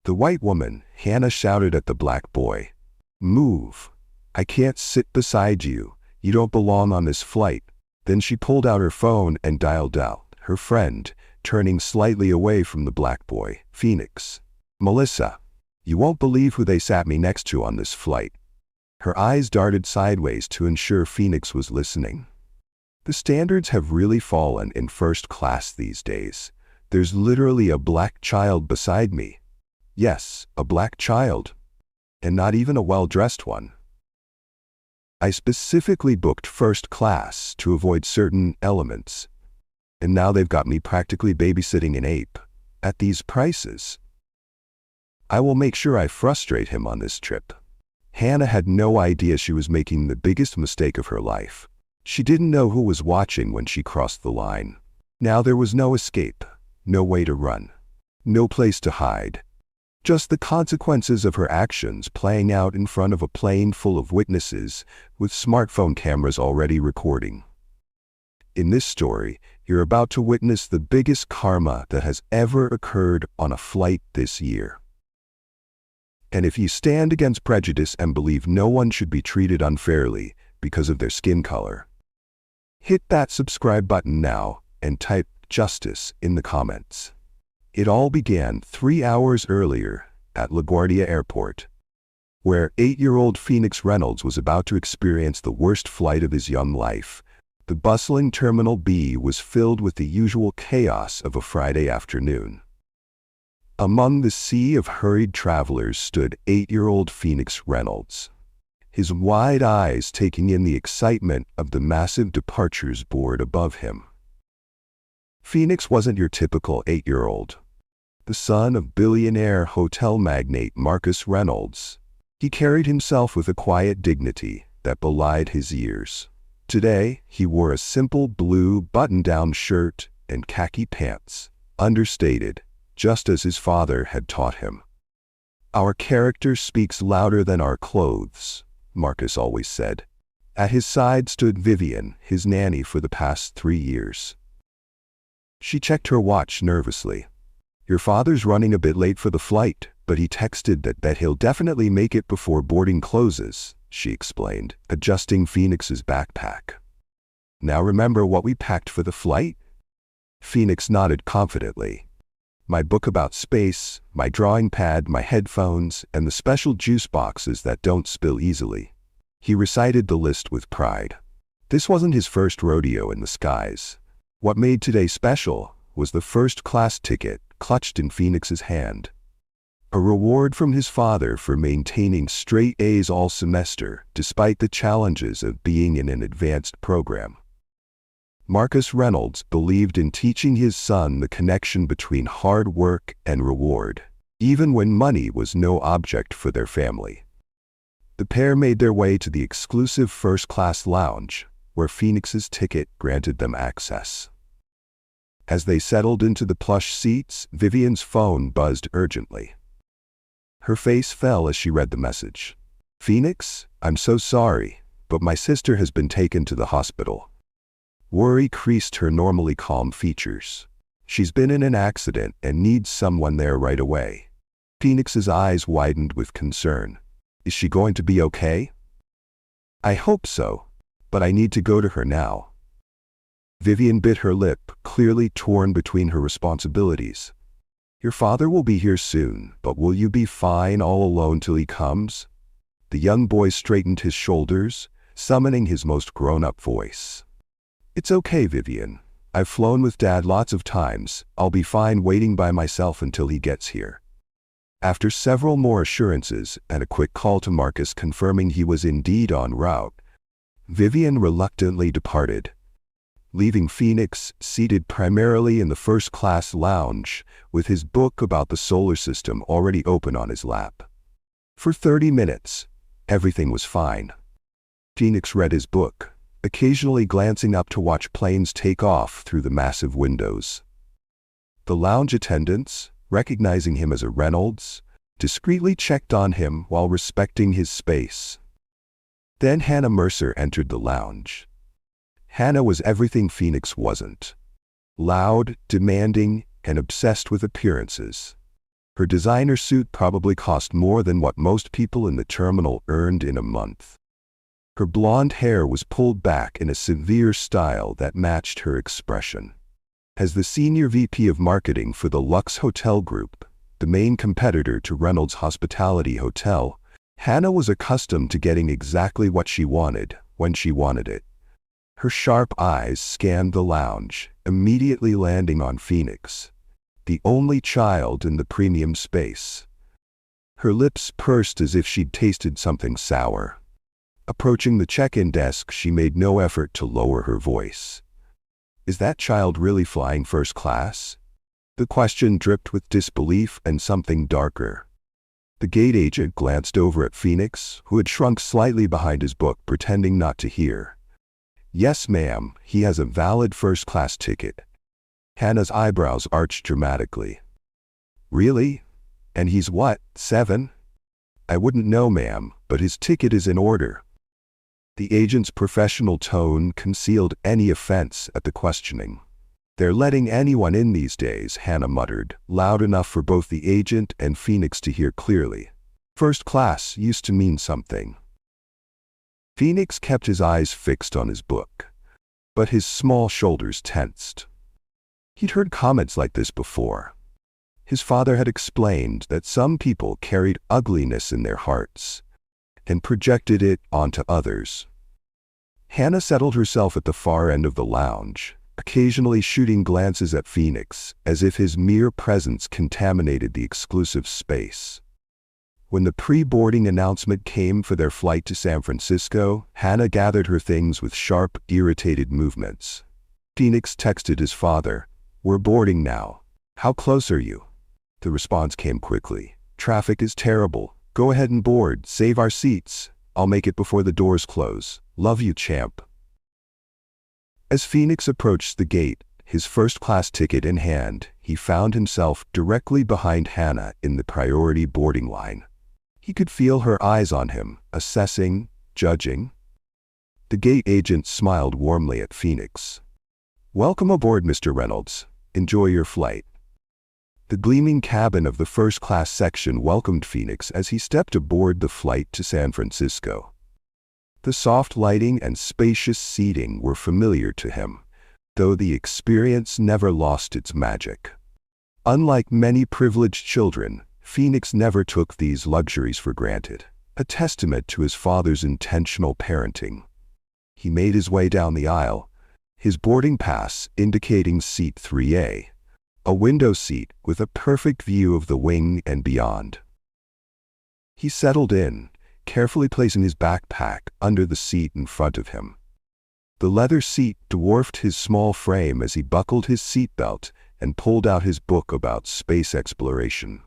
The white woman, Hannah, shouted at the black boy. "Move. I can't sit beside you. You don't belong on this flight." Then she pulled out her phone and dialed out her friend, turning slightly away from the black boy, Phoenix. "Melissa, you won't believe who they sat me next to on this flight." Her eyes darted sideways to ensure Phoenix was listening. The standards have really fallen in first class these days. There's literally a black child beside me. Yes, a black child. And not even a well-dressed one. I specifically booked first class to avoid certain elements. And now they've got me practically babysitting an ape. At these prices. I will make sure I frustrate him on this trip. Hannah had no idea she was making the biggest mistake of her life. She didn't know who was watching when she crossed the line. Now there was no escape, no way to run, no place to hide. Just the consequences of her actions playing out in front of a plane full of witnesses with smartphone cameras already recording. In this story, you're about to witness the biggest karma that has ever occurred on a flight this year. And if you stand against prejudice and believe no one should be treated unfairly because of their skin color, hit that subscribe button now and type justice in the comments. It all began 3 hours earlier at LaGuardia Airport, where 8-year-old Phoenix Reynolds was about to experience the worst flight of his young life. The bustling Terminal B was filled with the usual chaos of a Friday afternoon. Among the sea of hurried travelers stood 8-year-old Phoenix Reynolds, his wide eyes taking in the excitement of the massive departures board above him. Phoenix wasn't your typical 8-year-old. The son of billionaire hotel magnate Marcus Reynolds, he carried himself with a quiet dignity that belied his years. Today, he wore a simple blue button-down shirt and khaki pants, understated, just as his father had taught him. "Our character speaks louder than our clothes," Marcus always said. At his side stood Vivian, his nanny for the past 3 years. She checked her watch nervously. "Your father's running a bit late for the flight, but he texted that he'll definitely make it before boarding closes," she explained, adjusting Phoenix's backpack. "Now remember what we packed for the flight?" Phoenix nodded confidently. "My book about space, my drawing pad, my headphones, and the special juice boxes that don't spill easily." He recited the list with pride. This wasn't his first rodeo in the skies. What made today special was the first-class ticket clutched in Phoenix's hand. A reward from his father for maintaining straight A's all semester, despite the challenges of being in an advanced program. Marcus Reynolds believed in teaching his son the connection between hard work and reward, even when money was no object for their family. The pair made their way to the exclusive first-class lounge, where Phoenix's ticket granted them access. As they settled into the plush seats, Vivian's phone buzzed urgently. Her face fell as she read the message. "Phoenix, I'm so sorry, but my sister has been taken to the hospital." Worry creased her normally calm features. "She's been in an accident and needs someone there right away." Phoenix's eyes widened with concern. "Is she going to be okay?" "I hope so, but I need to go to her now." Vivian bit her lip, clearly torn between her responsibilities. "Your father will be here soon, but will you be fine all alone till he comes?" The young boy straightened his shoulders, summoning his most grown-up voice. "It's okay, Vivian. I've flown with Dad lots of times. I'll be fine waiting by myself until he gets here." After several more assurances and a quick call to Marcus confirming he was indeed en route, Vivian reluctantly departed, leaving Phoenix seated primarily in the first-class lounge with his book about the solar system already open on his lap. For 30 minutes, everything was fine. Phoenix read his book, occasionally glancing up to watch planes take off through the massive windows. The lounge attendants, recognizing him as a Reynolds, discreetly checked on him while respecting his space. Then Hannah Mercer entered the lounge. Hannah was everything Phoenix wasn't. Loud, demanding, and obsessed with appearances. Her designer suit probably cost more than what most people in the terminal earned in a month. Her blonde hair was pulled back in a severe style that matched her expression. As the senior VP of marketing for the Lux Hotel Group, the main competitor to Reynolds Hospitality Hotel, Hannah was accustomed to getting exactly what she wanted, when she wanted it. Her sharp eyes scanned the lounge, immediately landing on Phoenix, the only child in the premium space. Her lips pursed as if she'd tasted something sour. Approaching the check-in desk, she made no effort to lower her voice. "Is that child really flying first class?" The question dripped with disbelief and something darker. The gate agent glanced over at Phoenix, who had shrunk slightly behind his book, pretending not to hear. "Yes, ma'am, he has a valid first-class ticket." Hannah's eyebrows arched dramatically. "Really? And he's what, 7? I wouldn't know, ma'am, but his ticket is in order." The agent's professional tone concealed any offense at the questioning. "They're letting anyone in these days," Hannah muttered, loud enough for both the agent and Phoenix to hear clearly. "First class used to mean something." Phoenix kept his eyes fixed on his book, but his small shoulders tensed. He'd heard comments like this before. His father had explained that some people carried ugliness in their hearts and projected it onto others. Hannah settled herself at the far end of the lounge, occasionally shooting glances at Phoenix, as if his mere presence contaminated the exclusive space. When the pre-boarding announcement came for their flight to San Francisco, Hannah gathered her things with sharp, irritated movements. Phoenix texted his father, "We're boarding now. How close are you?" The response came quickly. "Traffic is terrible. Go ahead and board. Save our seats. I'll make it before the doors close. Love you, champ." As Phoenix approached the gate, his first-class ticket in hand, he found himself directly behind Hannah in the priority boarding line. He could feel her eyes on him, assessing, judging. The gate agent smiled warmly at Phoenix. "Welcome aboard, Mr. Reynolds. Enjoy your flight." The gleaming cabin of the first-class section welcomed Phoenix as he stepped aboard the flight to San Francisco. The soft lighting and spacious seating were familiar to him, though the experience never lost its magic. Unlike many privileged children, Phoenix never took these luxuries for granted, a testament to his father's intentional parenting. He made his way down the aisle, his boarding pass indicating seat 3A, a window seat with a perfect view of the wing and beyond. He settled in, carefully placing his backpack under the seat in front of him. The leather seat dwarfed his small frame as he buckled his seatbelt and pulled out his book about space exploration.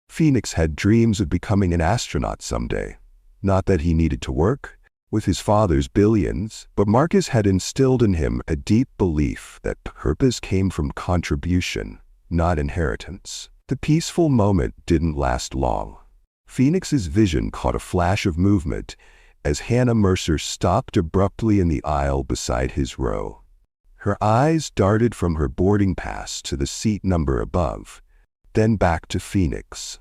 Phoenix had dreams of becoming an astronaut someday. Not that he needed to work with his father's billions, but Marcus had instilled in him a deep belief that purpose came from contribution, not inheritance. The peaceful moment didn't last long. Phoenix's vision caught a flash of movement as Hannah Mercer stopped abruptly in the aisle beside his row. Her eyes darted from her boarding pass to the seat number above, then back to Phoenix.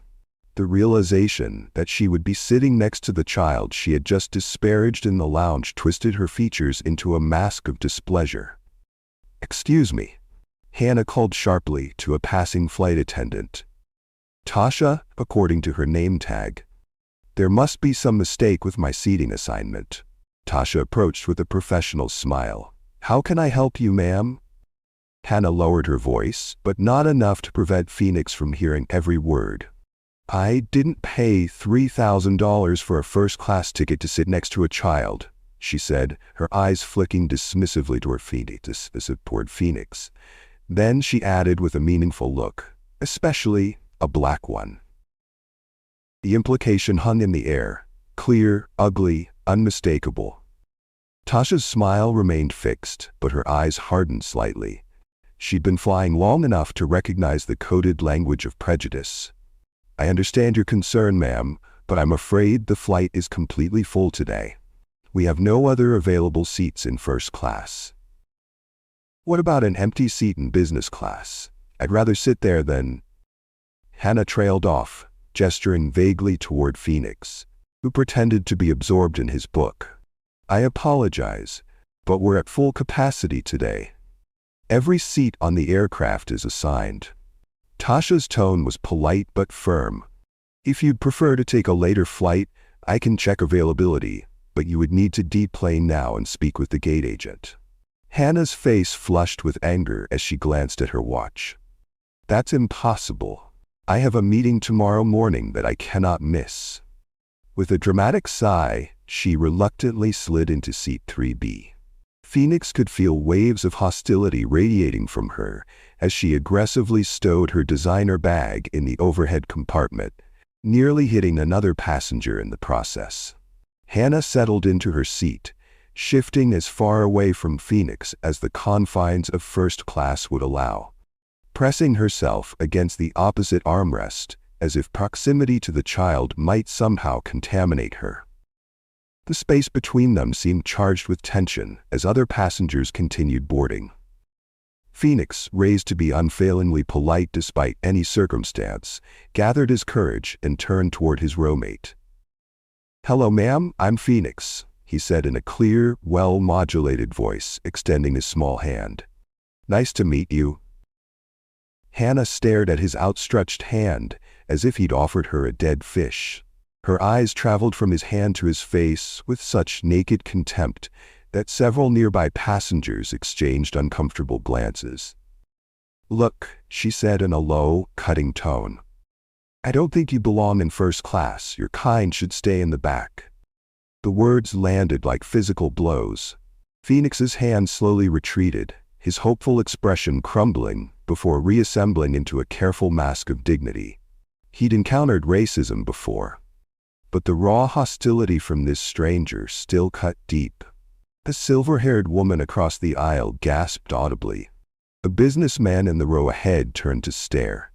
The realization that she would be sitting next to the child she had just disparaged in the lounge twisted her features into a mask of displeasure. "Excuse me," Hannah called sharply to a passing flight attendant. "Tasha, according to her name tag. There must be some mistake with my seating assignment." Tasha approached with a professional smile. "How can I help you, ma'am?" Hannah lowered her voice, but not enough to prevent Phoenix from hearing every word. "I didn't pay $3,000 for a first-class ticket to sit next to a child," she said, her eyes flicking dismissively toward Phoenix. Then she added with a meaningful look, "Especially a black one." The implication hung in the air, clear, ugly, unmistakable. Tasha's smile remained fixed, but her eyes hardened slightly. She'd been flying long enough to recognize the coded language of prejudice. "I understand your concern, ma'am, but I'm afraid the flight is completely full today. We have no other available seats in first class." "What about an empty seat in business class? I'd rather sit there than..." Hannah trailed off, gesturing vaguely toward Phoenix, who pretended to be absorbed in his book. I apologize, but we're at full capacity today. Every seat on the aircraft is assigned. Tasha's tone was polite but firm. If you'd prefer to take a later flight, I can check availability, but you would need to deplane now and speak with the gate agent. Hannah's face flushed with anger as she glanced at her watch. That's impossible. I have a meeting tomorrow morning that I cannot miss. With a dramatic sigh, she reluctantly slid into seat 3B. Phoenix could feel waves of hostility radiating from her as she aggressively stowed her designer bag in the overhead compartment, nearly hitting another passenger in the process. Hannah settled into her seat, shifting as far away from Phoenix as the confines of first class would allow, pressing herself against the opposite armrest as if proximity to the child might somehow contaminate her. The space between them seemed charged with tension as other passengers continued boarding. Phoenix, raised to be unfailingly polite despite any circumstance, gathered his courage and turned toward his roommate. "Hello, ma'am, I'm Phoenix," he said in a clear, well-modulated voice, extending his small hand. "Nice to meet you." Hannah stared at his outstretched hand as if he'd offered her a dead fish. Her eyes traveled from his hand to his face with such naked contempt that several nearby passengers exchanged uncomfortable glances. "Look," she said in a low, cutting tone. "I don't think you belong in first class. Your kind should stay in the back." The words landed like physical blows. Phoenix's hand slowly retreated, his hopeful expression crumbling before reassembling into a careful mask of dignity. He'd encountered racism before, but the raw hostility from this stranger still cut deep. A silver-haired woman across the aisle gasped audibly. A businessman in the row ahead turned to stare.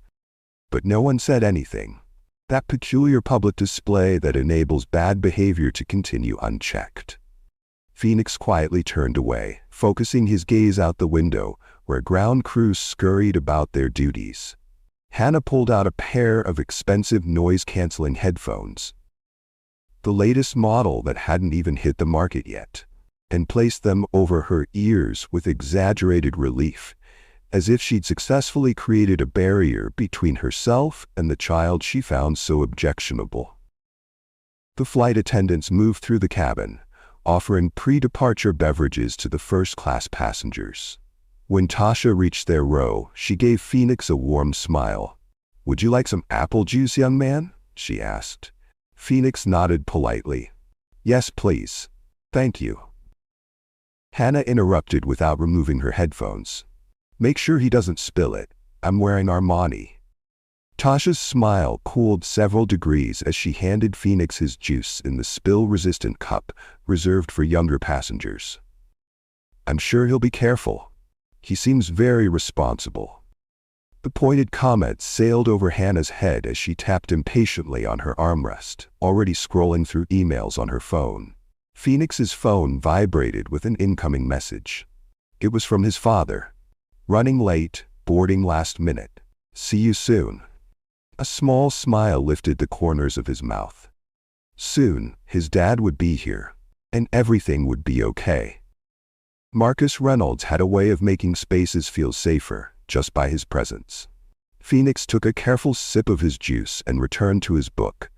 But no one said anything. That peculiar public display that enables bad behavior to continue unchecked. Phoenix quietly turned away, focusing his gaze out the window, where ground crews scurried about their duties. Hannah pulled out a pair of expensive noise-canceling headphones, the latest model that hadn't even hit the market yet, and placed them over her ears with exaggerated relief, as if she'd successfully created a barrier between herself and the child she found so objectionable. The flight attendants moved through the cabin, offering pre-departure beverages to the first-class passengers. When Tasha reached their row, she gave Phoenix a warm smile. "Would you like some apple juice, young man?" she asked. Phoenix nodded politely. "Yes, please. Thank you." Hannah interrupted without removing her headphones. "Make sure he doesn't spill it. I'm wearing Armani." Tasha's smile cooled several degrees as she handed Phoenix his juice in the spill-resistant cup reserved for younger passengers. "I'm sure he'll be careful. He seems very responsible." The pointed comment sailed over Hannah's head as she tapped impatiently on her armrest, already scrolling through emails on her phone. Phoenix's phone vibrated with an incoming message. It was from his father. "Running late, boarding last minute. See you soon." A small smile lifted the corners of his mouth. Soon, his dad would be here, and everything would be okay. Marcus Reynolds had a way of making spaces feel safer, just by his presence. Phoenix took a careful sip of his juice and returned to his book,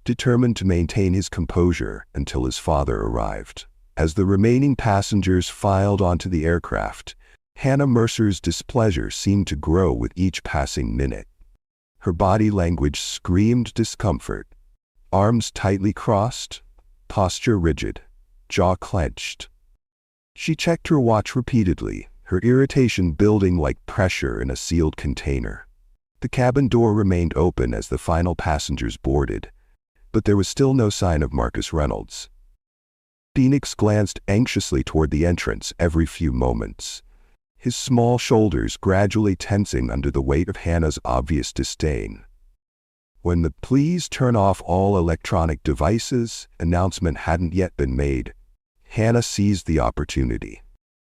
determined to maintain his composure until his father arrived. As the remaining passengers filed onto the aircraft, Hannah Mercer's displeasure seemed to grow with each passing minute. Her body language screamed discomfort. Arms tightly crossed, posture rigid, jaw clenched. She checked her watch repeatedly, her irritation building like pressure in a sealed container. The cabin door remained open as the final passengers boarded, but there was still no sign of Marcus Reynolds. Phoenix glanced anxiously toward the entrance every few moments, his small shoulders gradually tensing under the weight of Hannah's obvious disdain. When the "please turn off all electronic devices" announcement hadn't yet been made, Hannah seized the opportunity.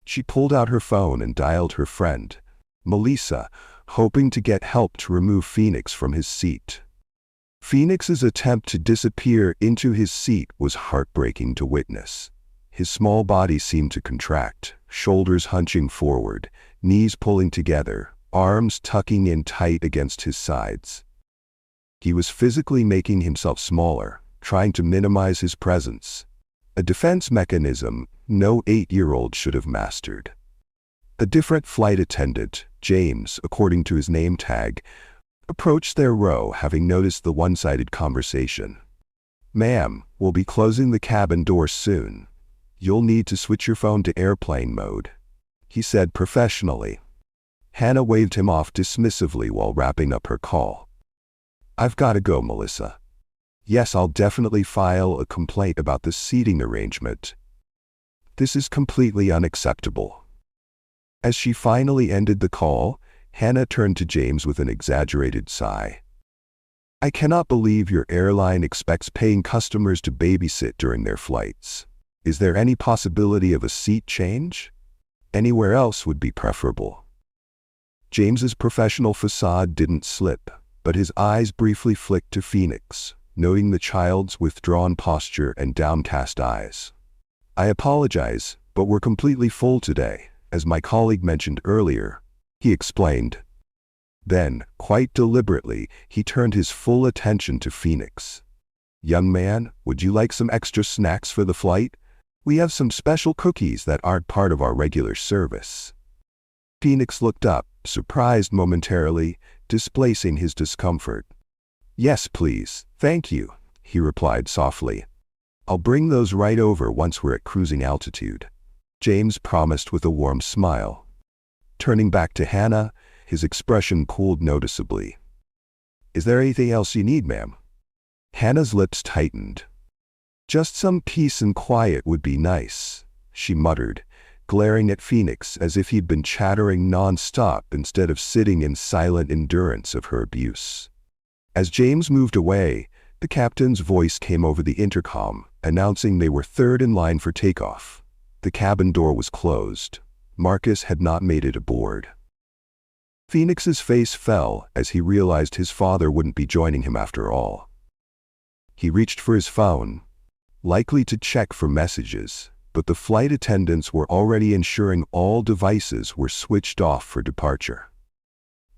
She pulled out her phone and dialed her friend, Melissa, hoping to get help to remove Phoenix from his seat. Phoenix's attempt to disappear into his seat was heartbreaking to witness. His small body seemed to contract, shoulders hunching forward, knees pulling together, arms tucking in tight against his sides. He was physically making himself smaller, trying to minimize his presence. A defense mechanism no 8-year-old should have mastered. A different flight attendant, James, according to his name tag, approached their row, having noticed the one-sided conversation. "Ma'am, we'll be closing the cabin door soon. You'll need to switch your phone to airplane mode," he said professionally. Hannah waved him off dismissively while wrapping up her call. "I've got to go, Melissa." "Yes, I'll definitely file a complaint about the seating arrangement. This is completely unacceptable." As she finally ended the call, Hannah turned to James with an exaggerated sigh. "I cannot believe your airline expects paying customers to babysit during their flights. Is there any possibility of a seat change? Anywhere else would be preferable." James's professional facade didn't slip, but his eyes briefly flicked to Phoenix, noting the child's withdrawn posture and downcast eyes. "I apologize, but we're completely full today, as my colleague mentioned earlier," he explained. Then, quite deliberately, he turned his full attention to Phoenix. "Young man, would you like some extra snacks for the flight? We have some special cookies that aren't part of our regular service." Phoenix looked up, surprised momentarily, displacing his discomfort. "Yes, please, thank you," he replied softly. "I'll bring those right over once we're at cruising altitude," James promised with a warm smile. Turning back to Hannah, his expression cooled noticeably. "Is there anything else you need, ma'am?" Hannah's lips tightened. "Just some peace and quiet would be nice," she muttered, glaring at Phoenix as if he'd been chattering non-stop instead of sitting in silent endurance of her abuse. As James moved away, the captain's voice came over the intercom, announcing they were third in line for takeoff. The cabin door was closed. Marcus had not made it aboard. Phoenix's face fell as he realized his father wouldn't be joining him after all. He reached for his phone, likely to check for messages, but the flight attendants were already ensuring all devices were switched off for departure.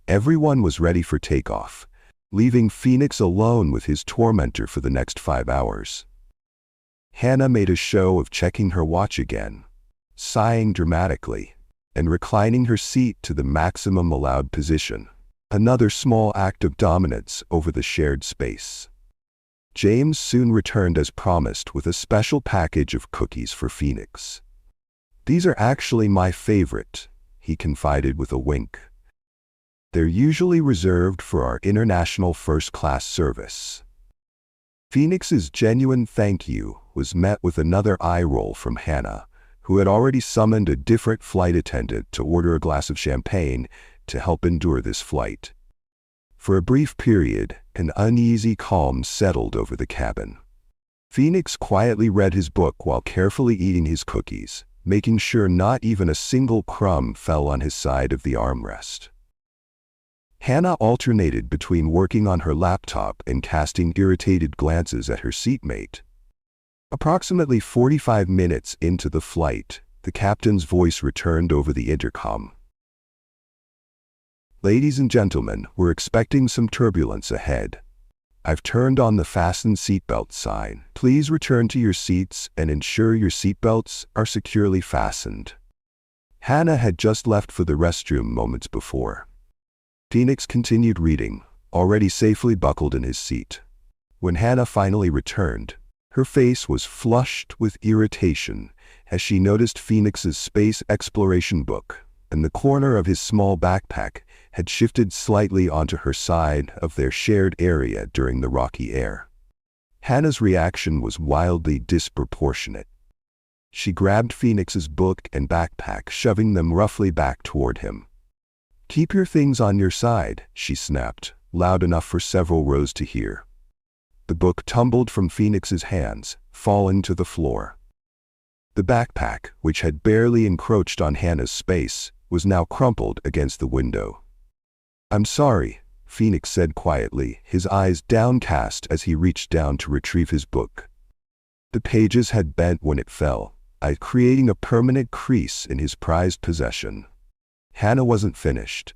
Everyone was ready for takeoff, leaving Phoenix alone with his tormentor for the next 5 hours. Hannah made a show of checking her watch again, sighing dramatically, and reclining her seat to the maximum allowed position, another small act of dominance over the shared space. James soon returned as promised with a special package of cookies for Phoenix. "These are actually my favorite," he confided with a wink. "They're usually reserved for our international first-class service." Phoenix's genuine thank you was met with another eye roll from Hannah, who had already summoned a different flight attendant to order a glass of champagne to help endure this flight. For a brief period, an uneasy calm settled over the cabin. Phoenix quietly read his book while carefully eating his cookies, making sure not even a single crumb fell on his side of the armrest. Hannah alternated between working on her laptop and casting irritated glances at her seatmate. Approximately 45 minutes into the flight, the captain's voice returned over the intercom. "Ladies and gentlemen, we're expecting some turbulence ahead. I've turned on the fasten seatbelt sign. Please return to your seats and ensure your seatbelts are securely fastened." Hannah had just left for the restroom moments before. Phoenix continued reading, already safely buckled in his seat. When Hannah finally returned, her face was flushed with irritation as she noticed Phoenix's space exploration book, and the corner of his small backpack had shifted slightly onto her side of their shared area during the rocky air. Hannah's reaction was wildly disproportionate. She grabbed Phoenix's book and backpack, shoving them roughly back toward him. "Keep your things on your side," she snapped, loud enough for several rows to hear. The book tumbled from Phoenix's hands, falling to the floor. The backpack, which had barely encroached on Hannah's space, was now crumpled against the window. "I'm sorry," Phoenix said quietly, his eyes downcast as he reached down to retrieve his book. The pages had bent when it fell, creating a permanent crease in his prized possession. Hannah wasn't finished.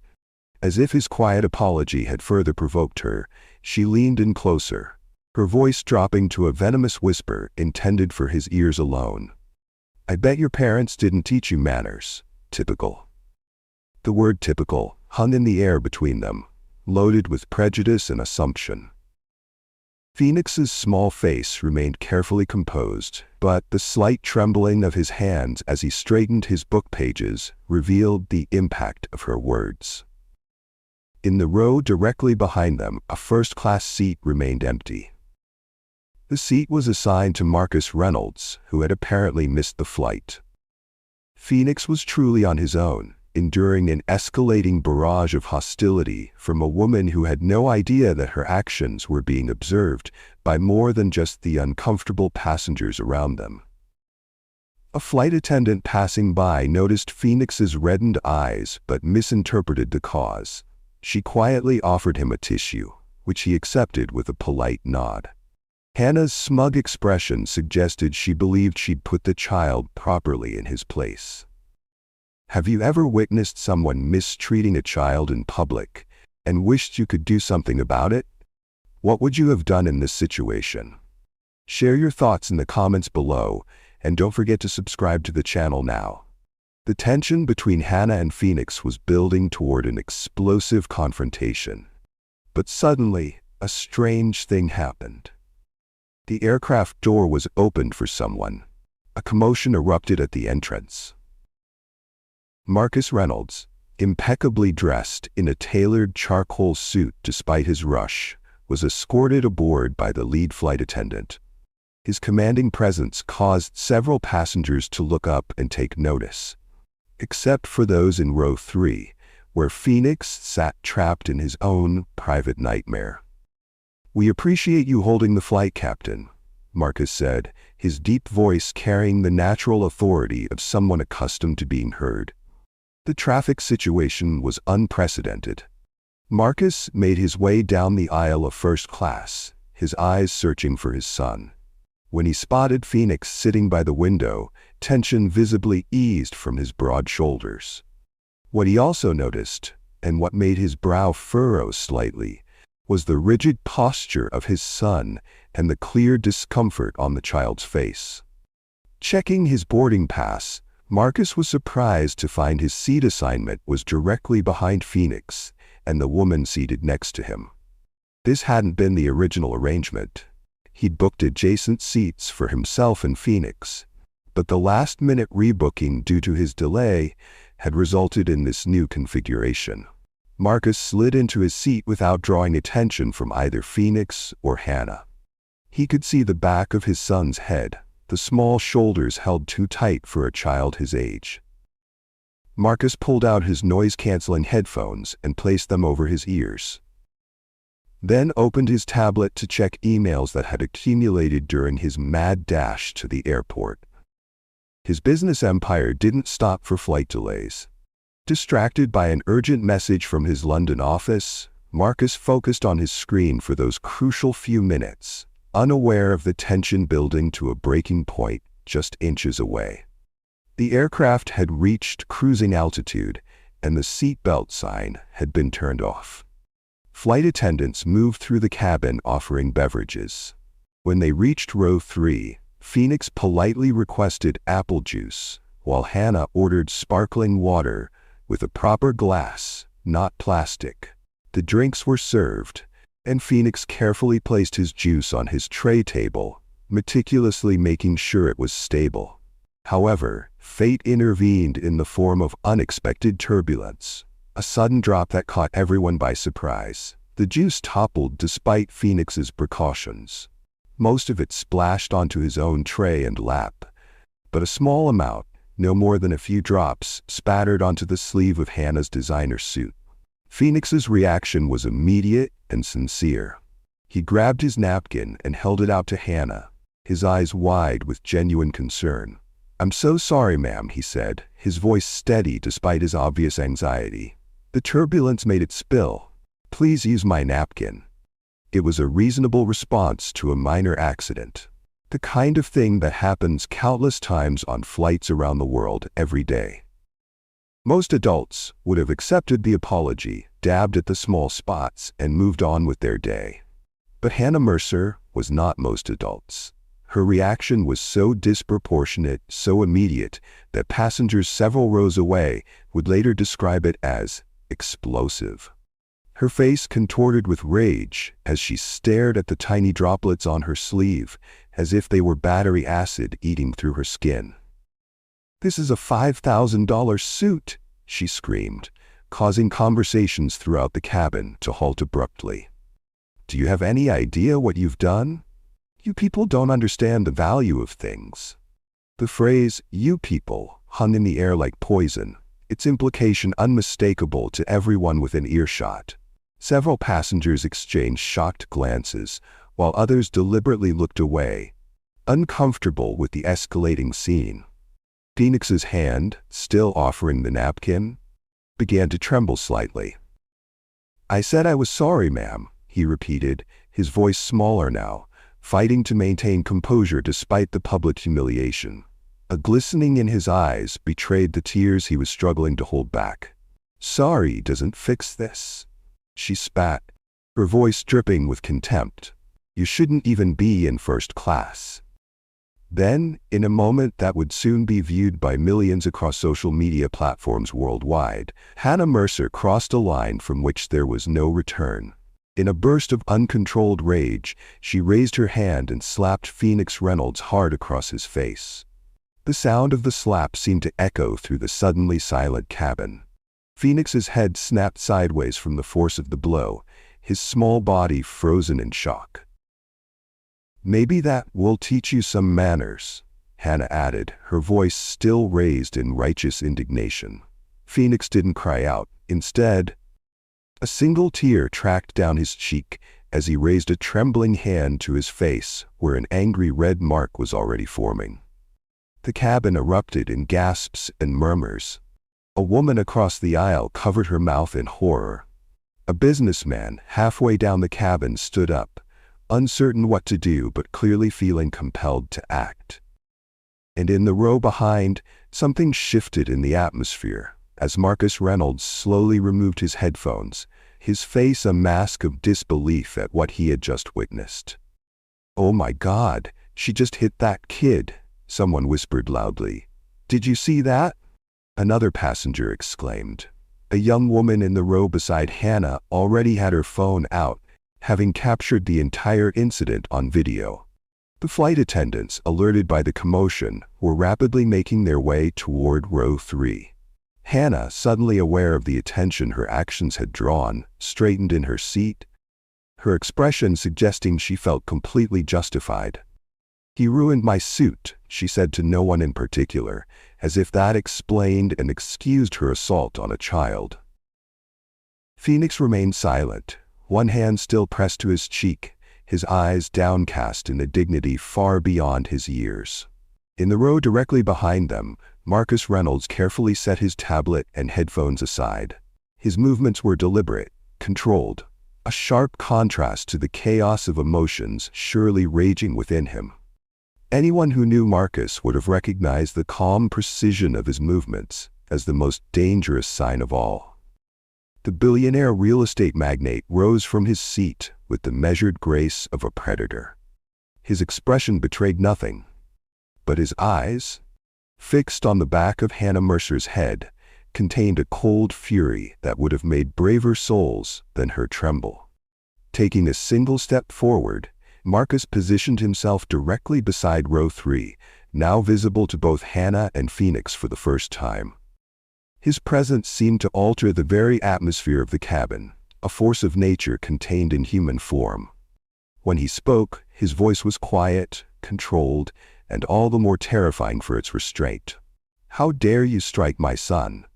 As if his quiet apology had further provoked her, she leaned in closer, her voice dropping to a venomous whisper intended for his ears alone. "I bet your parents didn't teach you manners. Typical." The word typical hung in the air between them, loaded with prejudice and assumption. Phoenix's small face remained carefully composed, but the slight trembling of his hands as he straightened his book pages revealed the impact of her words. In the row directly behind them, a first-class seat remained empty. The seat was assigned to Marcus Reynolds, who had apparently missed the flight. Phoenix was truly on his own, enduring an escalating barrage of hostility from a woman who had no idea that her actions were being observed by more than just the uncomfortable passengers around them. A flight attendant passing by noticed Phoenix's reddened eyes but misinterpreted the cause. She quietly offered him a tissue, which he accepted with a polite nod. Hannah's smug expression suggested she believed she'd put the child properly in his place. Have you ever witnessed someone mistreating a child in public and wished you could do something about it? What would you have done in this situation? Share your thoughts in the comments below, and don't forget to subscribe to the channel now. The tension between Hannah and Phoenix was building toward an explosive confrontation. But suddenly, a strange thing happened. The aircraft door was opened for someone. A commotion erupted at the entrance. Marcus Reynolds, impeccably dressed in a tailored charcoal suit despite his rush, was escorted aboard by the lead flight attendant. His commanding presence caused several passengers to look up and take notice, except for those in row 3, where Phoenix sat trapped in his own private nightmare. "We appreciate you holding the flight, Captain," Marcus said, his deep voice carrying the natural authority of someone accustomed to being heard. The traffic situation was unprecedented. Marcus made his way down the aisle of first class, his eyes searching for his son. When he spotted Phoenix sitting by the window, tension visibly eased from his broad shoulders. What he also noticed, and what made his brow furrow slightly, was the rigid posture of his son and the clear discomfort on the child's face. Checking his boarding pass, Marcus was surprised to find his seat assignment was directly behind Phoenix and the woman seated next to him. This hadn't been the original arrangement. He'd booked adjacent seats for himself and Phoenix, but the last-minute rebooking due to his delay had resulted in this new configuration. Marcus slid into his seat without drawing attention from either Phoenix or Hannah. He could see the back of his son's head, the small shoulders held too tight for a child his age. Marcus pulled out his noise-canceling headphones and placed them over his ears. Then opened his tablet to check emails that had accumulated during his mad dash to the airport. His business empire didn't stop for flight delays. Distracted by an urgent message from his London office, Marcus focused on his screen for those crucial few minutes, unaware of the tension building to a breaking point just inches away. The aircraft had reached cruising altitude, and the seatbelt sign had been turned off. Flight attendants moved through the cabin offering beverages. When they reached row 3, Phoenix politely requested apple juice, while Hannah ordered sparkling water with a proper glass, not plastic. The drinks were served, and Phoenix carefully placed his juice on his tray table, meticulously making sure it was stable. However, fate intervened in the form of unexpected turbulence, a sudden drop that caught everyone by surprise. The juice toppled despite Phoenix's precautions. Most of it splashed onto his own tray and lap, but a small amount, no more than a few drops, spattered onto the sleeve of Hannah's designer suit. Phoenix's reaction was immediate and sincere. He grabbed his napkin and held it out to Hannah, his eyes wide with genuine concern. "I'm so sorry, ma'am," he said, his voice steady despite his obvious anxiety. "The turbulence made it spill, Please use my napkin. It was a reasonable response to a minor accident. The kind of thing that happens countless times on flights around the world every day. Most adults would have accepted the apology, dabbed at the small spots, and moved on with their day. But Hannah Mercer was not most adults. Her reaction was so disproportionate, so immediate, that passengers several rows away would later describe it as explosive. Her face contorted with rage as she stared at the tiny droplets on her sleeve, as if they were battery acid eating through her skin. "This is a $5,000 suit," she screamed, causing conversations throughout the cabin to halt abruptly. "Do you have any idea what you've done? You people don't understand the value of things." The phrase, "you people," hung in the air like poison, its implication unmistakable to everyone within earshot. Several passengers exchanged shocked glances, while others deliberately looked away, uncomfortable with the escalating scene. Phoenix's hand, still offering the napkin, began to tremble slightly. "I said I was sorry, ma'am," he repeated, his voice smaller now, fighting to maintain composure despite the public humiliation. A glistening in his eyes betrayed the tears he was struggling to hold back. "Sorry doesn't fix this," she spat, her voice dripping with contempt. "You shouldn't even be in first class." Then, in a moment that would soon be viewed by millions across social media platforms worldwide, Hannah Mercer crossed a line from which there was no return. In a burst of uncontrolled rage, she raised her hand and slapped Phoenix Reynolds hard across his face. The sound of the slap seemed to echo through the suddenly silent cabin. Phoenix's head snapped sideways from the force of the blow, his small body frozen in shock. "Maybe that will teach you some manners," Hannah added, her voice still raised in righteous indignation. Phoenix didn't cry out. Instead, a single tear tracked down his cheek as he raised a trembling hand to his face where an angry red mark was already forming. The cabin erupted in gasps and murmurs. A woman across the aisle covered her mouth in horror. A businessman halfway down the cabin stood up, uncertain what to do but clearly feeling compelled to act. And in the row behind, something shifted in the atmosphere as Marcus Reynolds slowly removed his headphones, his face a mask of disbelief at what he had just witnessed. "Oh my God, she just hit that kid," someone whispered loudly. "Did you see that?" Another passenger exclaimed. A young woman in the row beside Hannah already had her phone out, having captured the entire incident on video. The flight attendants, alerted by the commotion, were rapidly making their way toward row 3. Hannah, suddenly aware of the attention her actions had drawn, straightened in her seat, her expression suggesting she felt completely justified. "He ruined my suit," she said to no one in particular, as if that explained and excused her assault on a child. Phoenix remained silent, one hand still pressed to his cheek, his eyes downcast in a dignity far beyond his years. In the row directly behind them, Marcus Reynolds carefully set his tablet and headphones aside. His movements were deliberate, controlled, a sharp contrast to the chaos of emotions surely raging within him. Anyone who knew Marcus would have recognized the calm precision of his movements as the most dangerous sign of all. The billionaire real estate magnate rose from his seat with the measured grace of a predator. His expression betrayed nothing, but his eyes, fixed on the back of Hannah Mercer's head, contained a cold fury that would have made braver souls than her tremble. Taking a single step forward, Marcus positioned himself directly beside row 3, now visible to both Hannah and Phoenix for the first time. His presence seemed to alter the very atmosphere of the cabin, a force of nature contained in human form. When he spoke, his voice was quiet, controlled, and all the more terrifying for its restraint. "How dare you strike my son?"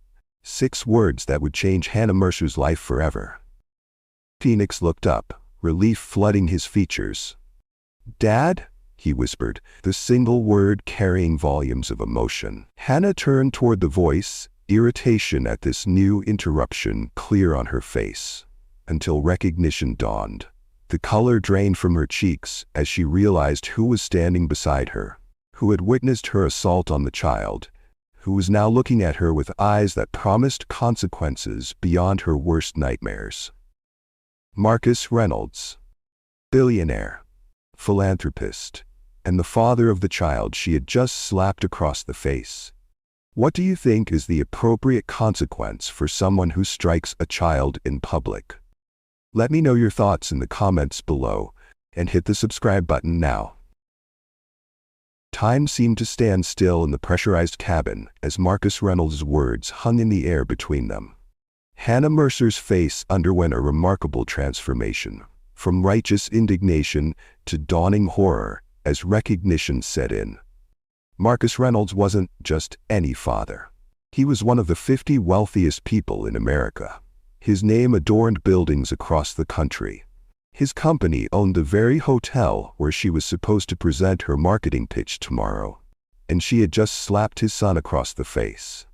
6 words that would change Hannah Mercer's life forever. Phoenix looked up, relief flooding his features. "Dad?" he whispered, the single word carrying volumes of emotion. Hannah turned toward the voice, irritation at this new interruption clear on her face. until recognition dawned. The color drained from her cheeks as she realized who was standing beside her, who had witnessed her assault on the child, who was now looking at her with eyes that promised consequences beyond her worst nightmares. Marcus Reynolds, billionaire, philanthropist, and the father of the child she had just slapped across the face. What do you think is the appropriate consequence for someone who strikes a child in public? Let me know your thoughts in the comments below, and hit the subscribe button now. Time seemed to stand still in the pressurized cabin as Marcus Reynolds' words hung in the air between them. Hannah Mercer's face underwent a remarkable transformation, from righteous indignation to dawning horror as recognition set in. Marcus Reynolds wasn't just any father. He was one of the 50 wealthiest people in America. His name adorned buildings across the country. His company owned the very hotel where she was supposed to present her marketing pitch tomorrow, and she had just slapped his son across the face.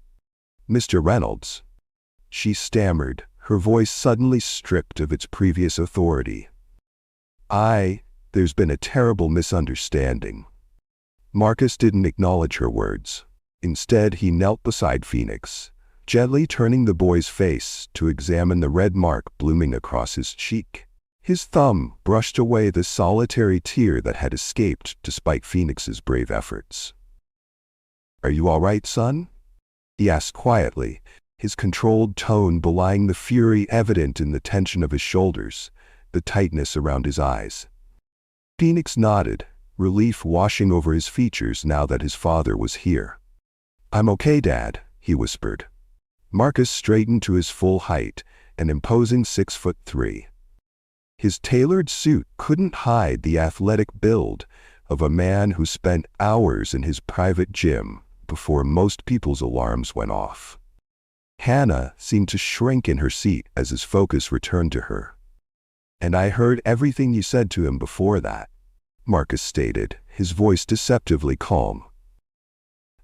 "Mr. Reynolds," she stammered, her voice suddenly stripped of its previous authority. There's been a terrible misunderstanding." Marcus didn't acknowledge her words. Instead, he knelt beside Phoenix, gently turning the boy's face to examine the red mark blooming across his cheek. His thumb brushed away the solitary tear that had escaped despite Phoenix's brave efforts. "Are you all right, son?" he asked quietly, his controlled tone belying the fury evident in the tension of his shoulders, the tightness around his eyes. Phoenix nodded, relief washing over his features now that his father was here. "I'm okay, Dad," he whispered. Marcus straightened to his full height, an imposing 6'3". His tailored suit couldn't hide the athletic build of a man who spent hours in his private gym before most people's alarms went off. Hannah seemed to shrink in her seat as his focus returned to her. "And I heard everything you said to him before that," Marcus stated, his voice deceptively calm.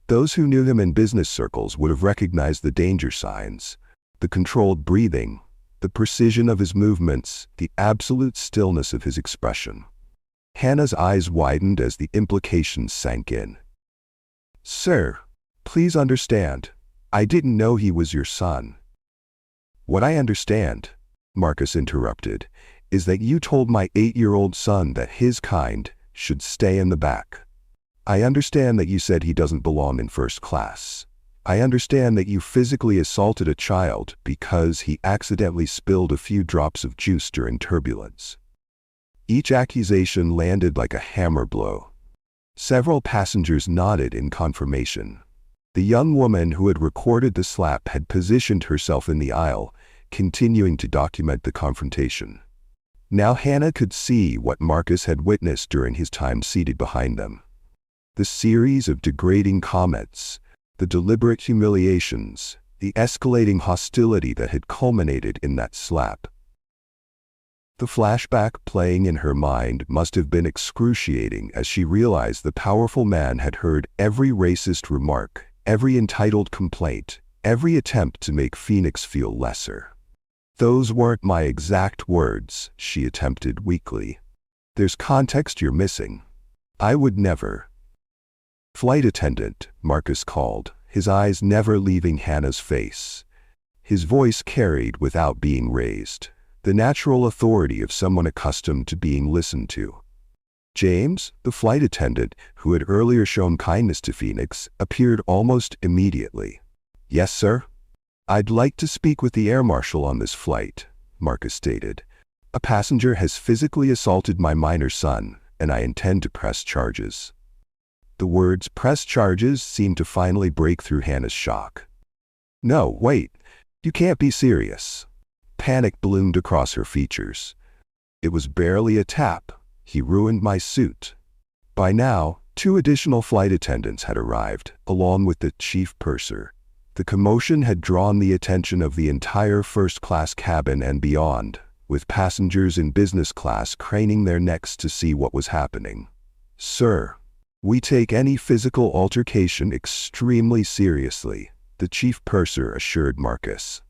Those who knew him in business circles would have recognized the danger signs, the controlled breathing, the precision of his movements, the absolute stillness of his expression. Hannah's eyes widened as the implications sank in. "Sir, please understand, I didn't know he was your son." "What I understand," Marcus interrupted, "is that you told my 8-year-old son that his kind should stay in the back. I understand that you said he doesn't belong in first class. I understand that you physically assaulted a child because he accidentally spilled a few drops of juice during turbulence." Each accusation landed like a hammer blow. Several passengers nodded in confirmation. The young woman who had recorded the slap had positioned herself in the aisle, continuing to document the confrontation. Now Hannah could see what Marcus had witnessed during his time seated behind them. The series of degrading comments, the deliberate humiliations, the escalating hostility that had culminated in that slap. The flashback playing in her mind must have been excruciating as she realized the powerful man had heard every racist remark, every entitled complaint, every attempt to make Phoenix feel lesser. "Those weren't my exact words," she attempted weakly. "There's context you're missing. I would never." "Flight attendant," Marcus called, his eyes never leaving Hannah's face. His voice carried without being raised, the natural authority of someone accustomed to being listened to. James, the flight attendant, who had earlier shown kindness to Phoenix, appeared almost immediately. "Yes, sir?" "I'd like to speak with the air marshal on this flight," Marcus stated. "A passenger has physically assaulted my minor son, and I intend to press charges." The words "press charges" seemed to finally break through Hannah's shock. "No, wait, you can't be serious." Panic bloomed across her features. "It was barely a tap. He ruined my suit." By now, 2 additional flight attendants had arrived, along with the chief purser. The commotion had drawn the attention of the entire first-class cabin and beyond, with passengers in business class craning their necks to see what was happening. "Sir, we take any physical altercation extremely seriously," the chief purser assured Marcus.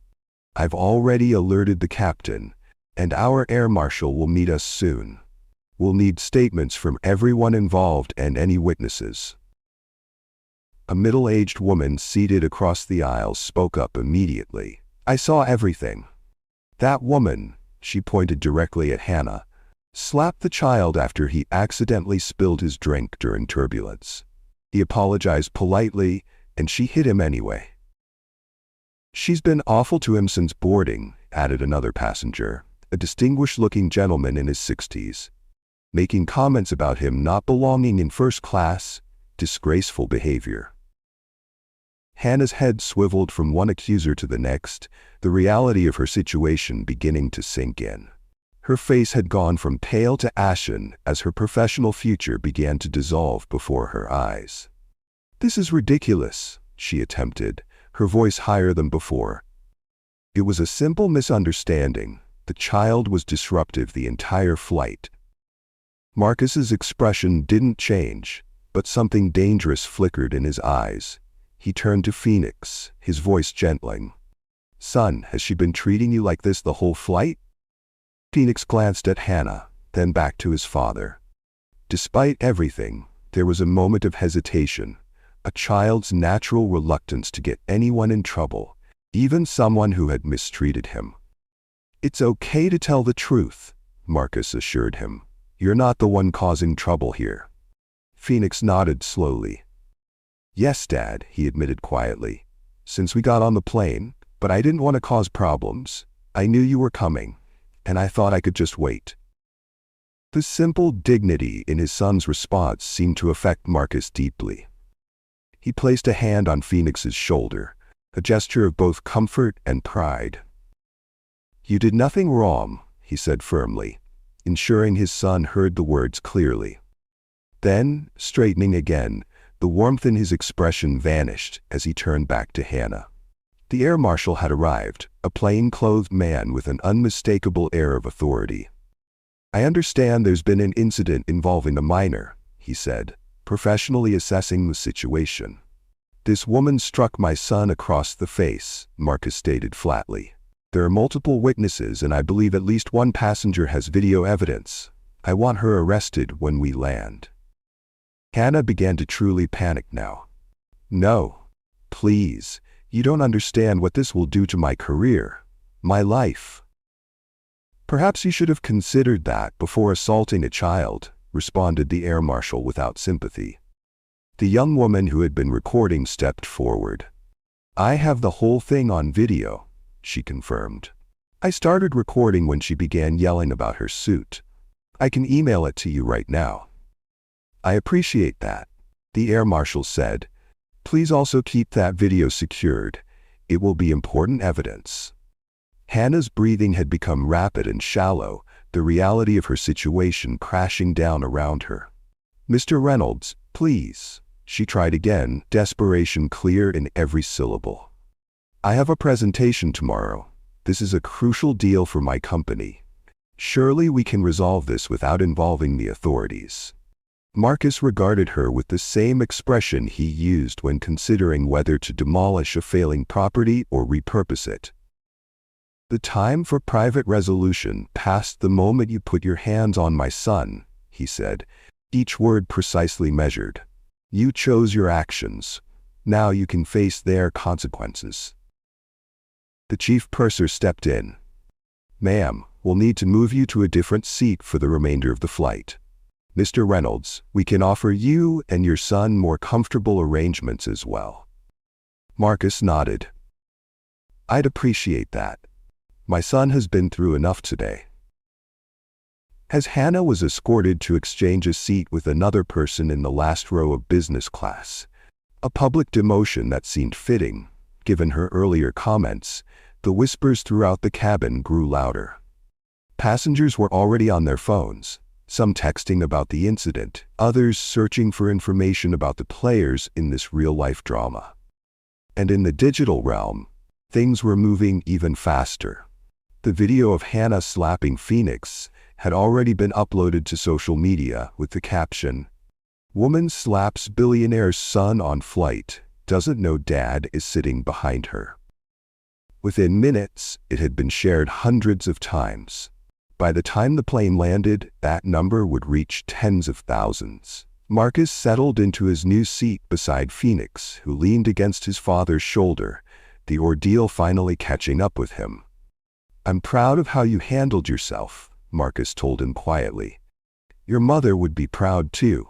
"I've already alerted the captain, And our air marshal will meet us soon. We'll need statements from everyone involved and any witnesses. A middle-aged woman seated across the aisle spoke up immediately. I saw everything. That woman, she pointed directly at Hannah, slapped the child after he accidentally spilled his drink during turbulence. He apologized politely, and she hit him anyway. She's been awful to him since boarding, added another passenger, a distinguished-looking gentleman in his 60s, making comments about him not belonging in first class, disgraceful behavior. Hannah's head swiveled from one accuser to the next, the reality of her situation beginning to sink in. Her face had gone from pale to ashen as her professional future began to dissolve before her eyes. This is ridiculous, she attempted, her voice higher than before. It was a simple misunderstanding. The child was disruptive the entire flight. Marcus's expression didn't change, but something dangerous flickered in his eyes. He turned to Phoenix, his voice gentling. Son, has she been treating you like this the whole flight? Phoenix glanced at Hannah, then back to his father. Despite everything, there was a moment of hesitation, a child's natural reluctance to get anyone in trouble, even someone who had mistreated him. It's okay to tell the truth, Marcus assured him. You're not the one causing trouble here. Phoenix nodded slowly. Yes, Dad, he admitted quietly. Since we got on the plane, but I didn't want to cause problems. I knew you were coming, and I thought I could just wait. The simple dignity in his son's response seemed to affect Marcus deeply. He placed a hand on Phoenix's shoulder, a gesture of both comfort and pride. You did nothing wrong, he said firmly, ensuring his son heard the words clearly. Then, straightening again, the warmth in his expression vanished as he turned back to Hannah. The air marshal had arrived, a plain-clothed man with an unmistakable air of authority. I understand there's been an incident involving a minor, he said, professionally assessing the situation. This woman struck my son across the face, Marcus stated flatly. There are multiple witnesses and I believe at least one passenger has video evidence. I want her arrested when we land. Hannah began to truly panic now. No, please, you don't understand what this will do to my career, my life. Perhaps you should have considered that before assaulting a child, responded the air marshal without sympathy. The young woman who had been recording stepped forward. I have the whole thing on video, she confirmed. I started recording when she began yelling about her suit. I can email it to you right now. I appreciate that, the air marshal said. Please also keep that video secured. It will be important evidence. Hannah's breathing had become rapid and shallow, the reality of her situation crashing down around her. Mr. Reynolds, please, she tried again, desperation clear in every syllable. I have a presentation tomorrow. This is a crucial deal for my company. Surely we can resolve this without involving the authorities. Marcus regarded her with the same expression he used when considering whether to demolish a failing property or repurpose it. The time for private resolution passed the moment you put your hands on my son, he said, each word precisely measured. You chose your actions. Now you can face their consequences. The chief purser stepped in. Ma'am, we'll need to move you to a different seat for the remainder of the flight. Mr. Reynolds, we can offer you and your son more comfortable arrangements as well. Marcus nodded. I'd appreciate that. My son has been through enough today. As Hannah was escorted to exchange a seat with another person in the last row of business class, a public demotion that seemed fitting, given her earlier comments, the whispers throughout the cabin grew louder. Passengers were already on their phones, some texting about the incident, others searching for information about the players in this real-life drama. And in the digital realm, things were moving even faster. The video of Hannah slapping Phoenix had already been uploaded to social media with the caption, "Woman slaps billionaire's son on flight, doesn't know dad is sitting behind her." Within minutes, it had been shared hundreds of times. By the time the plane landed, that number would reach tens of thousands. Marcus settled into his new seat beside Phoenix, who leaned against his father's shoulder, the ordeal finally catching up with him. "I'm proud of how you handled yourself," Marcus told him quietly. "Your mother would be proud too."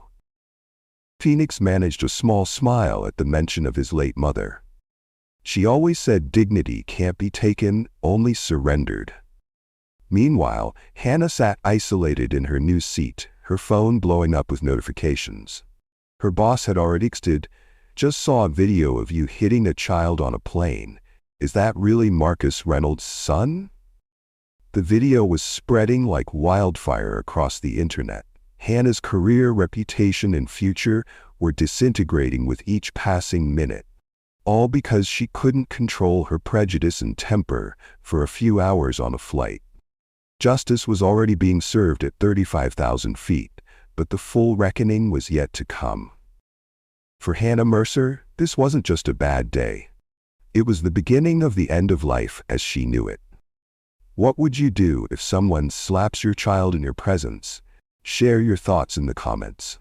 Phoenix managed a small smile at the mention of his late mother. She always said dignity can't be taken, only surrendered. Meanwhile, Hannah sat isolated in her new seat, her phone blowing up with notifications. Her boss had already texted, "Just saw a video of you hitting a child on a plane. Is that really Marcus Reynolds' son?" The video was spreading like wildfire across the internet. Hannah's career, reputation, and future were disintegrating with each passing minute, all because she couldn't control her prejudice and temper for a few hours on a flight. Justice was already being served at 35,000 feet, but the full reckoning was yet to come. For Hannah Mercer, this wasn't just a bad day. It was the beginning of the end of life as she knew it. What would you do if someone slaps your child in your presence? Share your thoughts in the comments.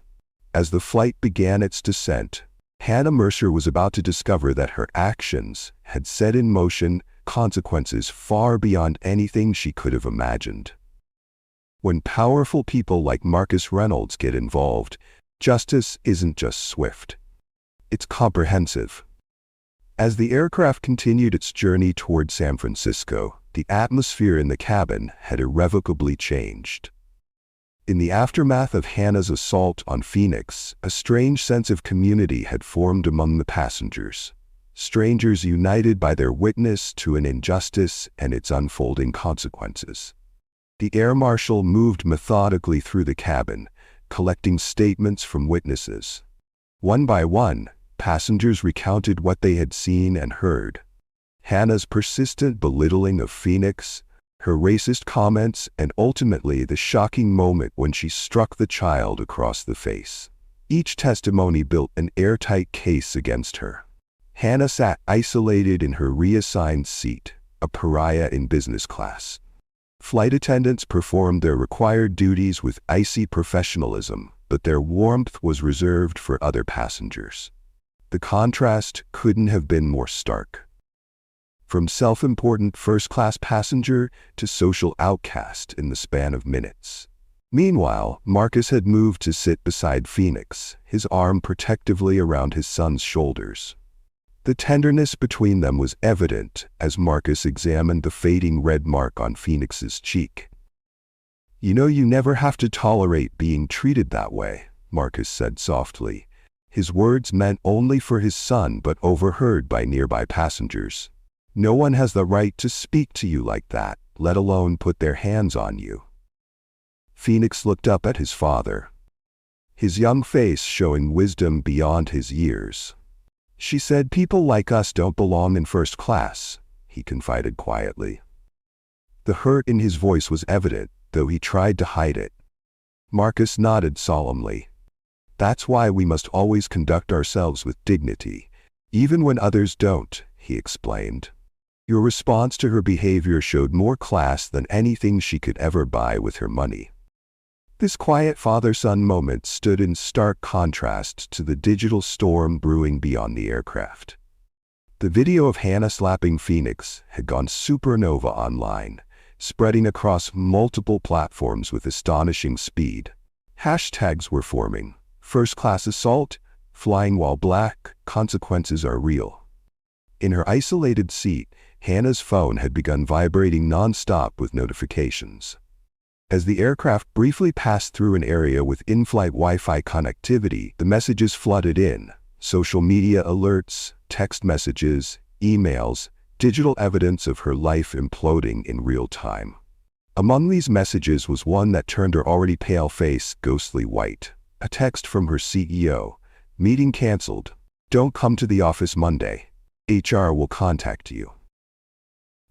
As the flight began its descent, Hannah Mercer was about to discover that her actions had set in motion consequences far beyond anything she could have imagined. When powerful people like Marcus Reynolds get involved, justice isn't just swift. It's comprehensive. As the aircraft continued its journey toward San Francisco, the atmosphere in the cabin had irrevocably changed. In the aftermath of Hannah's assault on Phoenix, a strange sense of community had formed among the passengers. Strangers united by their witness to an injustice and its unfolding consequences. The air marshal moved methodically through the cabin, collecting statements from witnesses. One by one, passengers recounted what they had seen and heard. Hannah's persistent belittling of Phoenix, her racist comments, and ultimately the shocking moment when she struck the child across the face. Each testimony built an airtight case against her. Hannah sat isolated in her reassigned seat, a pariah in business class. Flight attendants performed their required duties with icy professionalism, but their warmth was reserved for other passengers. The contrast couldn't have been more stark. From self-important first-class passenger to social outcast in the span of minutes. Meanwhile, Marcus had moved to sit beside Phoenix, his arm protectively around his son's shoulders. The tenderness between them was evident as Marcus examined the fading red mark on Phoenix's cheek. "You know you never have to tolerate being treated that way," Marcus said softly. His words meant only for his son but overheard by nearby passengers. "No one has the right to speak to you like that, let alone put their hands on you." Phoenix looked up at his father, his young face showing wisdom beyond his years. "She said people like us don't belong in first class," he confided quietly. The hurt in his voice was evident, though he tried to hide it. Marcus nodded solemnly. "That's why we must always conduct ourselves with dignity, even when others don't," he explained. "Your response to her behavior showed more class than anything she could ever buy with her money." This quiet father-son moment stood in stark contrast to the digital storm brewing beyond the aircraft. The video of Hannah slapping Phoenix had gone supernova online, spreading across multiple platforms with astonishing speed. Hashtags were forming. First-class assault, flying while black, consequences are real. In her isolated seat, Hannah's phone had begun vibrating non-stop with notifications. As the aircraft briefly passed through an area with in-flight Wi-Fi connectivity, the messages flooded in. Social media alerts, text messages, emails, digital evidence of her life imploding in real time. Among these messages was one that turned her already pale face ghostly white. A text from her CEO. "Meeting canceled. Don't come to the office Monday. HR will contact you."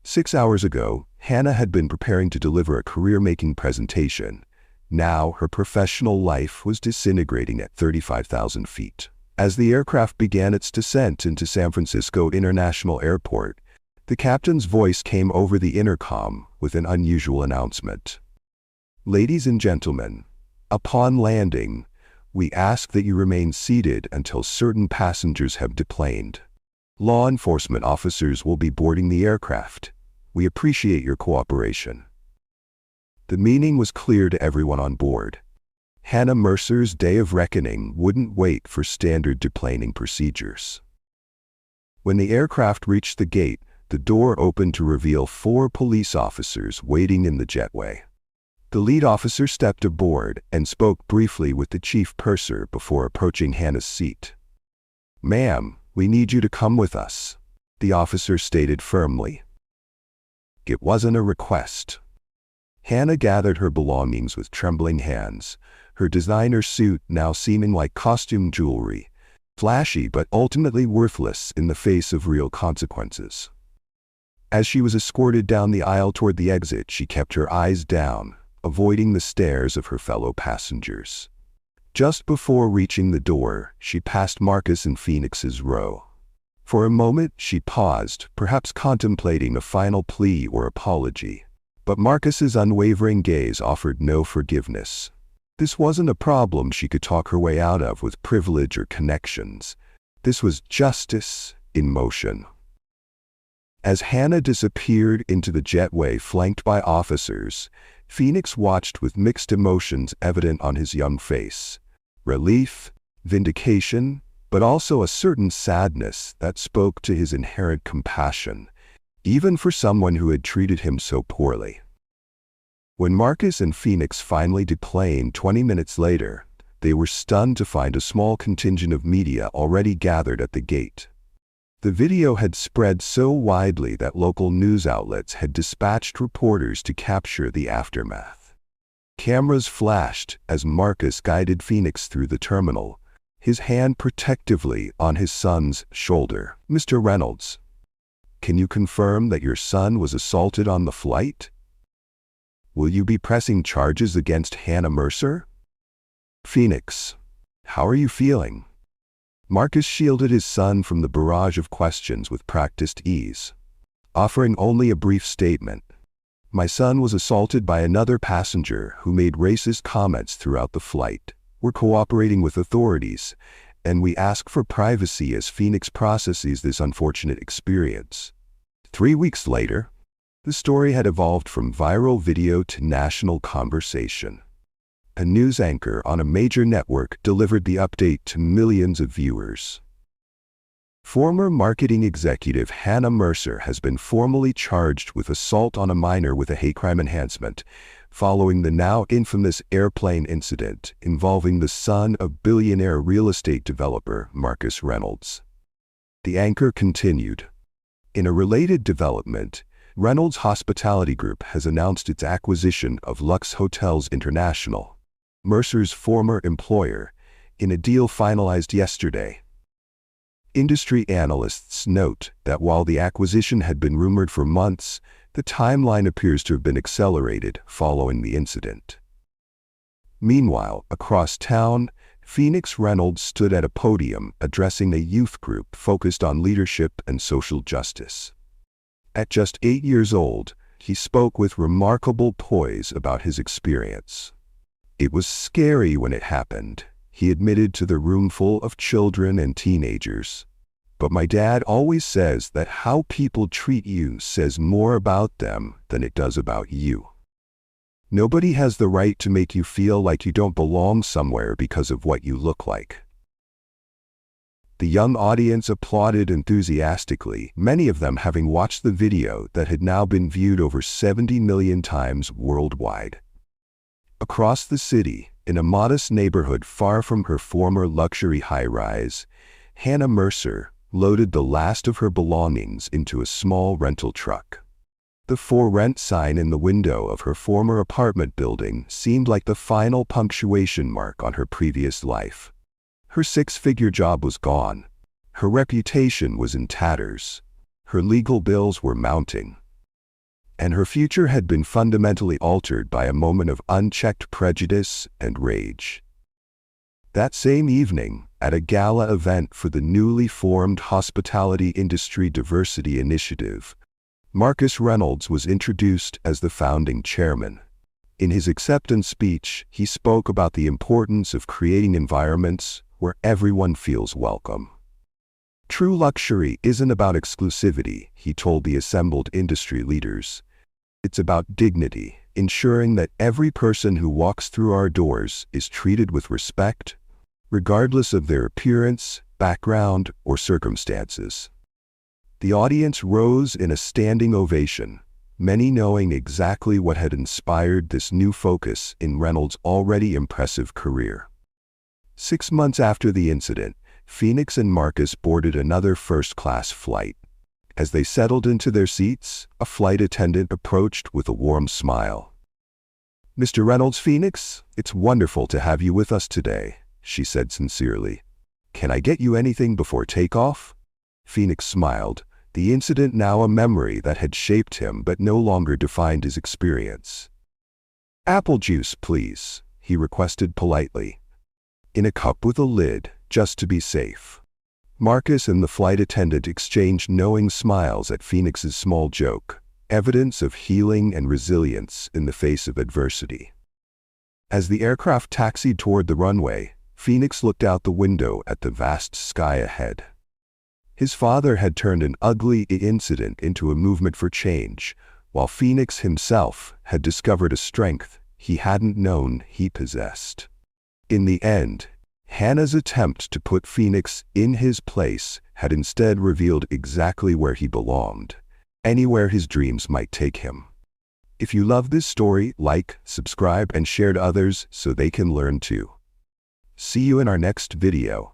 6 hours ago, Hannah had been preparing to deliver a career-making presentation. Now, her professional life was disintegrating at 35,000 feet. As the aircraft began its descent into San Francisco International Airport, the captain's voice came over the intercom with an unusual announcement. Ladies and gentlemen, upon landing, we ask that you remain seated until certain passengers have deplaned. Law enforcement officers will be boarding the aircraft. We appreciate your cooperation. The meaning was clear to everyone on board. Hannah Mercer's day of reckoning wouldn't wait for standard deplaning procedures. When the aircraft reached the gate, the door opened to reveal 4 police officers waiting in the jetway. The lead officer stepped aboard and spoke briefly with the chief purser before approaching Hannah's seat. "Ma'am, we need you to come with us," the officer stated firmly. It wasn't a request. Hannah gathered her belongings with trembling hands, her designer suit now seeming like costume jewelry, flashy but ultimately worthless in the face of real consequences. As she was escorted down the aisle toward the exit, she kept her eyes down, avoiding the stares of her fellow passengers. Just before reaching the door, she passed Marcus and Phoenix's row. For a moment, she paused, perhaps contemplating a final plea or apology. But Marcus's unwavering gaze offered no forgiveness. This wasn't a problem she could talk her way out of with privilege or connections. This was justice in motion. As Hannah disappeared into the jetway flanked by officers, Phoenix watched with mixed emotions evident on his young face. Relief, vindication, but also a certain sadness that spoke to his inherent compassion, even for someone who had treated him so poorly. When Marcus and Phoenix finally deplaned 20 minutes later, they were stunned to find a small contingent of media already gathered at the gate. The video had spread so widely that local news outlets had dispatched reporters to capture the aftermath. Cameras flashed as Marcus guided Phoenix through the terminal, his hand protectively on his son's shoulder. "Mr. Reynolds, can you confirm that your son was assaulted on the flight? Will you be pressing charges against Hannah Mercer?" "Phoenix, how are you feeling?" Marcus shielded his son from the barrage of questions with practiced ease, offering only a brief statement. "My son was assaulted by another passenger who made racist comments throughout the flight. We're cooperating with authorities, and we ask for privacy as Phoenix processes this unfortunate experience." 3 weeks later, the story had evolved from viral video to national conversation. A news anchor on a major network delivered the update to millions of viewers. Former marketing executive Hannah Mercer has been formally charged with assault on a minor with a hate crime enhancement, following the now infamous airplane incident involving the son of billionaire real estate developer Marcus Reynolds. The anchor continued. In a related development, Reynolds Hospitality Group has announced its acquisition of Lux Hotels International, Mercer's former employer, in a deal finalized yesterday. Industry analysts note that while the acquisition had been rumored for months, the timeline appears to have been accelerated following the incident. Meanwhile, across town, Phoenix Reynolds stood at a podium addressing a youth group focused on leadership and social justice. At just 8 years old, he spoke with remarkable poise about his experience. "It was scary when it happened," he admitted to the roomful of children and teenagers. "But my dad always says that how people treat you says more about them than it does about you. Nobody has the right to make you feel like you don't belong somewhere because of what you look like." The young audience applauded enthusiastically, many of them having watched the video that had now been viewed over 70 million times worldwide. Across the city, in a modest neighborhood far from her former luxury high-rise, Hannah Mercer loaded the last of her belongings into a small rental truck. The "For Rent" sign in the window of her former apartment building seemed like the final punctuation mark on her previous life. Her 6-figure job was gone. Her reputation was in tatters. Her legal bills were mounting. And her future had been fundamentally altered by a moment of unchecked prejudice and rage. That same evening, at a gala event for the newly formed Hospitality Industry Diversity Initiative, Marcus Reynolds was introduced as the founding chairman. In his acceptance speech, he spoke about the importance of creating environments where everyone feels welcome. True luxury isn't about exclusivity, he told the assembled industry leaders. It's about dignity, ensuring that every person who walks through our doors is treated with respect, regardless of their appearance, background, or circumstances. The audience rose in a standing ovation, many knowing exactly what had inspired this new focus in Reynolds' already impressive career. 6 months after the incident, Phoenix and Marcus boarded another first-class flight. As they settled into their seats, a flight attendant approached with a warm smile. "Mr. Reynolds, Phoenix, it's wonderful to have you with us today," she said sincerely. "Can I get you anything before takeoff?" Phoenix smiled, the incident now a memory that had shaped him but no longer defined his experience. "Apple juice, please," he requested politely. "In a cup with a lid, just to be safe." Marcus and the flight attendant exchanged knowing smiles at Phoenix's small joke, evidence of healing and resilience in the face of adversity. As the aircraft taxied toward the runway, Phoenix looked out the window at the vast sky ahead. His father had turned an ugly incident into a movement for change, while Phoenix himself had discovered a strength he hadn't known he possessed. In the end, Hannah's attempt to put Phoenix in his place had instead revealed exactly where he belonged, anywhere his dreams might take him. If you love this story, like, subscribe, and share to others so they can learn too. See you in our next video.